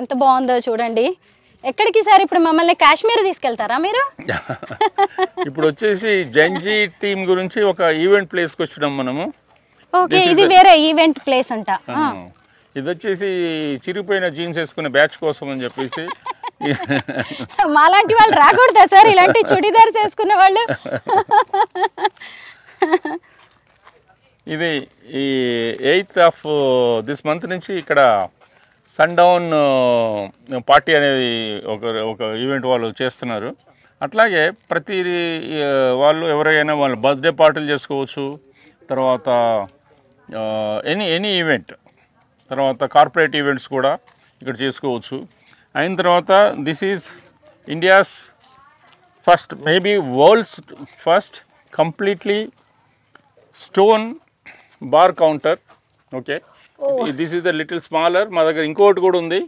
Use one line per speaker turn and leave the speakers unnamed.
ఎంత బాగుందో చూడండి. ఎక్కడికి సార్ ఇప్పుడు మమ్మల్ని కాశ్మీర్ తీసుకెళ్తారా మీరు?
ఇప్పుడు వచ్చేసి జెన్జీ టీమ్ గురించి ఒక ఈవెంట్ ప్లేస్కి వచ్చినాం మనము.
ఓకే, ఇది వేరే ఈవెంట్ ప్లేస్ అంట.
ఇది వచ్చేసి చిరిగిపోయిన జీన్స్ వేసుకునే బ్యాచ్ కోసం అని చెప్పేసి.
మాలాంటి వాళ్ళు రాకూడదా సార్ ఇలాంటి చుడిదార్ చేసుకునే వాళ్ళు?
ఇది ఈ 8th of this month నుంచి ఇక్కడ సన్ డౌన్ పార్టీ అనేది ఒక ఈవెంట్ వాళ్ళు చేస్తున్నారు. అట్లాగే ప్రతి వాళ్ళు ఎవరైనా వాళ్ళ బర్త్డే పార్టీలు చేసుకోవచ్చు, తర్వాత ఎనీ ఈవెంట్, తర్వాత కార్పొరేట్ ఈవెంట్స్ కూడా ఇక్కడ చేసుకోవచ్చు. అయిన తర్వాత this is India's first, maybe world's first completely stone bar counter. Okay, this is the little smaller. మా దగ్గర ఇంకోటి కూడా ఉంది,